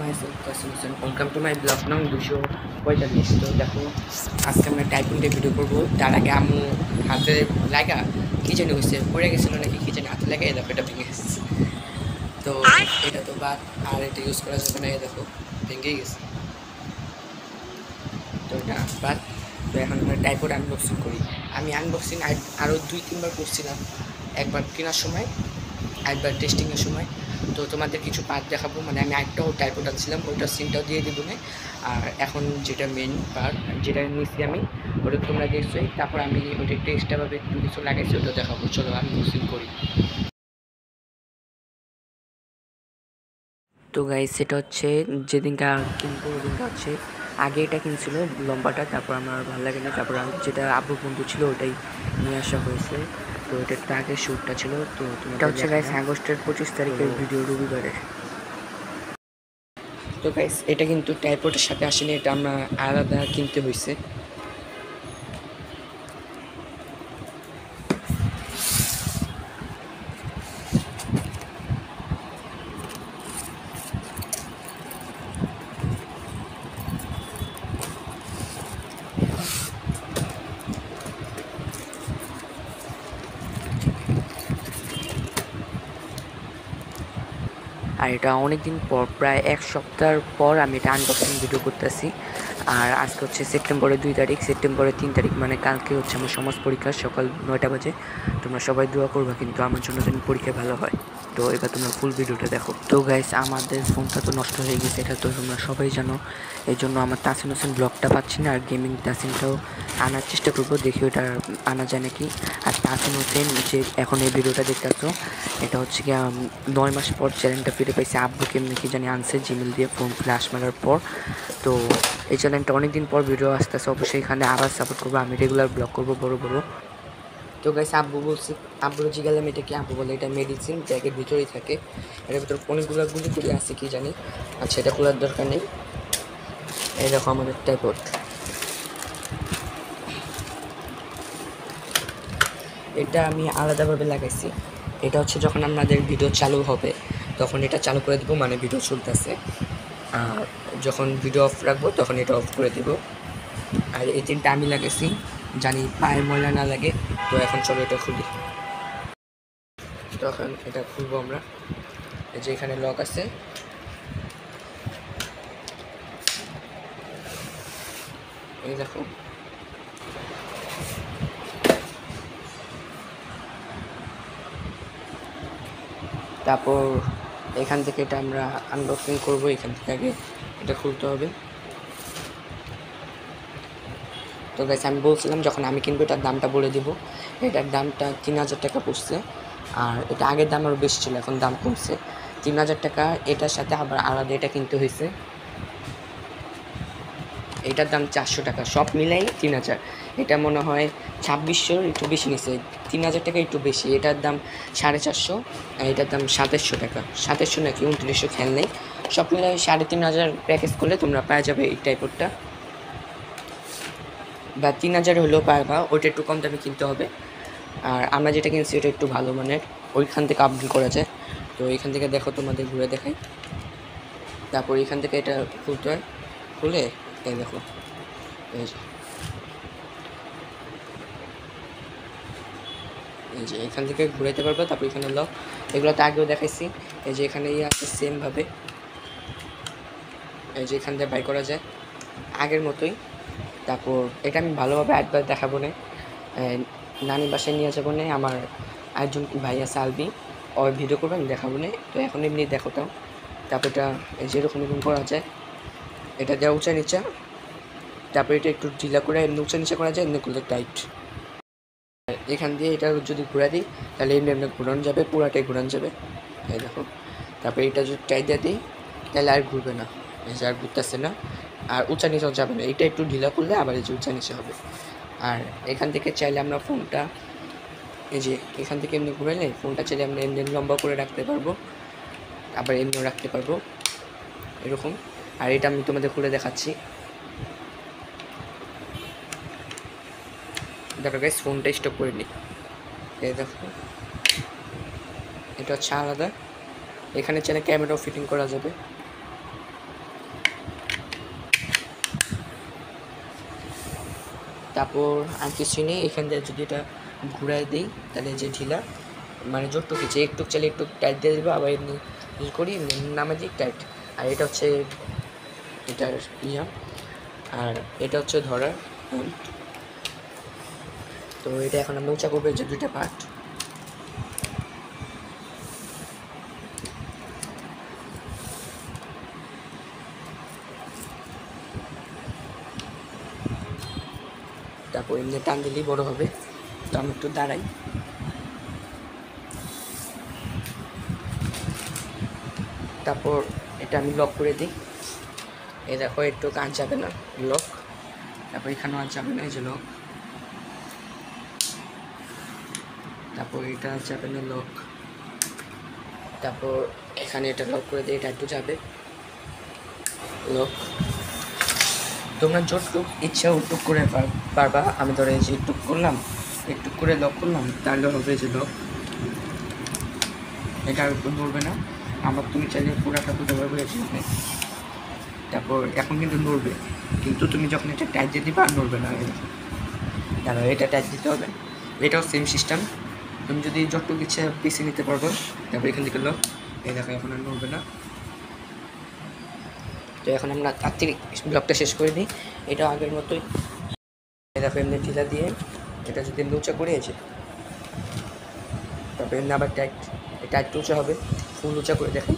myself Qasim Hussain. Welcome to my blog nang 245 তো দেখো আজকে আমরা টাইপিং দিয়ে ভিডিও করবো তার আগে আম্মু হাতে লাগা কি জানি হয়েছে পড়ে গেছিলো নাকি কি জানি হাতে লাগে দেখো এটা ভেঙে গেছে তো এটা তো বাদ আর এটা ইউজ করা যাবে না দেখো ভেঙে গেছে তো এটা বাদ তো এখন আমরা টাইপড আনবক্সিং করি আমি আনবক্সিং আরও 2-3 বার করছিলাম একবার কেনার সময় একবার টেস্টিংয়ের সময় তো তোমাদের কিছু পার্ট দেখাবো মানে আমি একটাও টাইপড আনছিলাম ওইটা সিনটাও দিয়ে দেবো না আর এখন যেটা মেন পার্ট যেটা নিচ্ছি আমি ওটা তোমরা দেখছোই তারপর আমি ওটা একটু এক্সট্রাভাবে একটু কিছু লাগাইছি ওটা দেখাবো চলো আনবক্সিং করি তো গাইস সেটা হচ্ছে যেদিনটা কিনবো ওদিনটা হচ্ছে আগে এটা কিনছিল লম্বাটা তারপর আমার ভালো লাগে না তারপর যেটা আব্বু বন্ধু ছিল ওটাই নিয়ে আসা হয়েছে তো এটা একটা আগের শ্যুটটা ছিল তো এটা হচ্ছে গাইস আগস্টের 25 তারিখের ভিডিও রবিবারের তো গাইস এটা কিন্তু টাইপডের সাথে আসেনি এটা আমরা আলাদা কিনতে হয়েছে আর এটা অনেক দিন পর প্রায় 1 সপ্তাহ পর আমি এটা আনবক্সিং ভিডিও করতেছি আর আজকে হচ্ছে সেপ্টেম্বরের 2 তারিখ সেপ্টেম্বরের 3 তারিখ মানে কালকে হচ্ছে আমার সমাজ পরীক্ষা সকাল 9টা বাজে তোমরা সবাই দোয়া করবা কিন্তু আমার জন্য যেন পরীক্ষা ভালো হয় তো এবার তোমরা ফুল ভিডিওটা দেখো তো গাইস আমাদের ফোনটা তো নষ্ট হয়ে গেছে এটা তো তোমরা সবাই জানো এই জন্য আমার তাসিন হোসেন ব্লগটা পাচ্ছি না আর গেমিং তাসিনটাও আনার চেষ্টা করবো দেখি ওটা আনা যায় নাকি আর তাসিন হোসেন যে এখন এই ভিডিওটা দেখতেছো এটা হচ্ছে কি 9 মাস পর চ্যানেলটা ফিরে পাইছে আব্বু কেমনি কি জানি আনছে জিমেল দিয়ে ফোন ফ্ল্যাশ মারার পর তো এই চ্যানেলটা অনেকদিন পর ভিডিও আসতেছে অবশ্যই এখানে আবার সাপোর্ট করবো আমি রেগুলার ব্লগ করবো বড় বড় তো গাইস আব্বু বলছি আব্বুর জিগালাম এটা কি আব্বু বলে এটা মেডিসিন ব্যাগের ভিতরেই থাকে এটার ভিতরে অনেকগুলো গুলি করে আছে কি জানি আচ্ছা এটা খোলার দরকার নেই এই দেখো আমাদের টাইপড এটা আমি আলাদাভাবে লাগাইছি এটা হচ্ছে যখন আমাদের ভিডিও চালু হবে তখন এটা চালু করে দেবো মানে ভিডিও চলতেছে আর যখন ভিডিও অফ রাখবো তখন এটা অফ করে দেবো আর এই তিনটা আমি লাগাইছি জানি পায়ের ময়লা না লাগে তো এখন চলো এটা খুলি তখন এটা খুলবো আমরা এই যে এখানে লক আছে এই দেখো তারপর এখান থেকে এটা আমরা আনবক্সিং করবো এখান থেকে আগে এটা খুলতে হবে তো গাইস আমি বলছিলাম যখন আমি কিনবো এটার দামটা বলে দিব এটার দামটা 3000 টাকা পড়ছে আর এটা আগের দাম আরও বেশি ছিল এখন দাম কমছে 3000 টাকা এটার সাথে আবার আলাদা এটা কিনতে হয়েছে এটার দাম 400 টাকা সব মিলাই 3000 এটা মনে হয় 2600 একটু বেশি নিচ্ছে 3000 টাকা একটু বেশি এটার দাম 450 আর এটার দাম 2700 টাকা 2700 নাকি 2900 খেয়াল নেই সব মিলাই 3500 প্যাকেজ করলে তোমরা পাওয়া যাবে এই টাইপটা বা 3000 হলেও পারবা ওটা একটু কম দামে কিনতে হবে আর আমরা যেটা কিনছি ওটা একটু ভালো মানের ওইখান থেকে আপডেট করা যায় তো এইখান থেকে দেখো তোমাদের ঘুরে দেখাই তারপর এখান থেকে এটা খুলতে হয় খুলে এই দেখো এই যে এখান থেকে ঘুরাইতে পারবে তারপর এখানে লক এগুলো তো আগেও দেখাইছি এই যে এখানে আছে সেমভাবে এই যে এখান থেকে বাই করা যায় আগের মতোই তারপর এটা আমি ভালোভাবে একবার দেখাবো না নানি বাসায় নিয়ে যাবো না আমার একজন ভাই আছে আলবি ওর ভিডিও করবো আমি দেখাবো না তো এখন এমনি দেখো তারপর এটা যেরকম এরকম করা যায় এটা দেওয়া উঁচা নিচা তারপর এটা একটু ঢিলা করে এমনি উঁচা নিচা করা যায় এমনি করলে টাইট এখান দিয়ে এটা যদি ঘুরা দিই তাহলে এমনি এমনি ঘুরানো যাবে পুরাটাই ঘুরানো যাবে এই দেখো তারপরে এটা যদি টাইট দিয়ে দিই তাহলে আর ঘুরবে না এই যে আর ঘুরতেছে না আর উঁচা নিচেও যাবে না এটা একটু ঢিলা করলে আবার এই যে উঁচা নিচে হবে আর এখান থেকে চাইলে আমরা ফোনটা এই যে এখান থেকে এমনি ঘুরাইলে ফোনটা চাইলে আমরা এমনি লম্বা করে রাখতে পারবো আবার এমনিও রাখতে পারবো এরকম আর এটা আমি তোমাদের খুলে দেখাচ্ছি দেখো গাইস ফোনটা স্টপ করে নিই এই দেখো এটা হচ্ছে আলাদা এখানে চাইলে ক্যামেরাও ফিটিং করা যাবে তারপর আর কিছুই নেই, এখান থেকে যদি এটা ঘুরাই দিই তাহলে যে ঢিলা মানে জোরটুক কিছু একটু চাইলে একটু টাইট দিয়ে দেবো, আবার এমনি করি এমনি নামে দিই টাইট। আর এটা হচ্ছে এটার ইয়া, আর এটা হচ্ছে ধরার। তো এটা এখন আমরা উঁচা করবো যে দুইটা পার্ট। তারপর এমনি টান দিলেই বড় হবে। তো আমি একটু দাঁড়াই। তারপর এটা আমি লক করে দিই। এই দেখো একটু কাজ যাবে না, লক। তারপর এখানেও আর যাবে না, এই যে লক। তারপর এটা যাবে না, লক। তারপর এখানে এটা লক করে দিই, এটা একটু যাবে, লক। তোমরা যতটুক ইচ্ছা ওটুক করে পারবা। আমি ধরে যে একটু করলাম, একটু করে লক করলাম, তাহলে হবে যে লক। এটা আর নড়বে না। আবার তুমি চাইলে পুরাটা করতে পারবে এখানে। তারপর এখন কিন্তু নড়বে, কিন্তু তুমি যখন এটা টাইট দিয়ে দিবা আর নড়বে না। তাহলে এটা টাইট দিতে হবে। এটাও সেম সিস্টেম। তুমি যদি যতটুকু ইচ্ছা পিছিয়ে নিতে পারবো। তারপর এখান থেকে লক। এই দেখো এখন আর নড়বে না। তো এখন আমরা তাড়াতাড়ি ব্লকটা শেষ করে দিই। এটা আগের মতোই দেখো এমনি ঢিলা দিয়ে এটা যদি এমনি উঁচা করে আছে, তারপর এমনি আবার টাইট, এটা একটু উঁচা হবে, ফুল উঁচা করে দেখেন,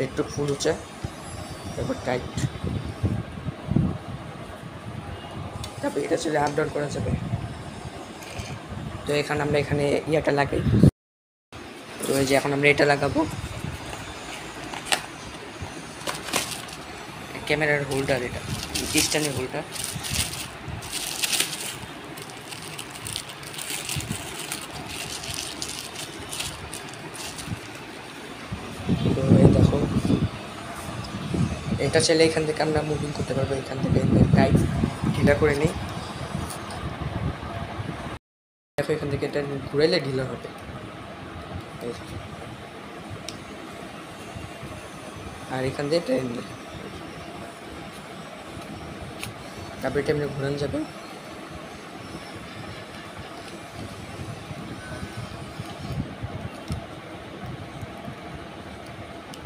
একটু ফুল উঁচা, তারপর টাইট। তারপর এটা চলে আপ ডাউন করা যাবে। তো এখানে আমরা এখানে ইয়াটা লাগাই। তো এই যে এখন আমরা এটা লাগাবো, ক্যামেরার হোল্ডার, এটা স্ট্যান্ডের হোল্ডার। তো এই দেখো এটা চাইলে এখান থেকে আমরা মুভিং করতে পারবো, এখান থেকে টাইট ঢিলা করে নিই। দেখো এখান থেকে এটা ঘুরাইলে ঢিলা হবে। আর এখান দিয়ে এটা এমনি, তারপর এটা এমনি ঘুরানো যাবে।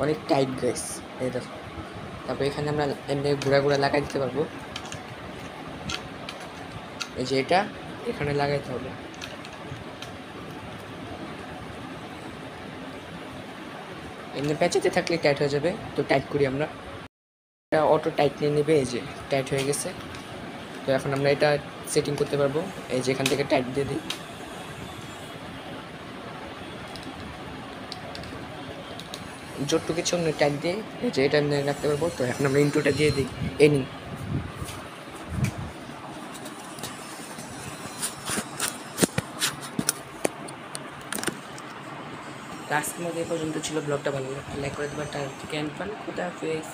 অনেক টাইট গাইস, এই দেখো। তারপর এখানে আমরা এমনি ঘুরা ঘুরা লাগাই দিতে পারবো। এই যে এটা এখানে লাগাইতে হবে। এমনি প্যাঁচাতে থাকলে টাইট হয়ে যাবে, তো টাইট করি আমরা। এটা অটো টাইট নিয়ে নেবে, এই যে টাইট হয়ে গেছে। তো এখন আমরা এটা সেটিং করতে পারবো, এই যে এখান থেকে টাইট দিয়ে দিই। যতটুকু কিছু আমরা টাইট দিয়ে এই যে এটা রাখতে পারবো। তো এখন আমরা ইন্টুটা দিয়ে দিই, এনি। আজকের মধ্যে এই পর্যন্ত ছিল। ব্লগটা ভালো লাগলে লাইক করে দেবার, তার থেকে খুদা হাফেজ।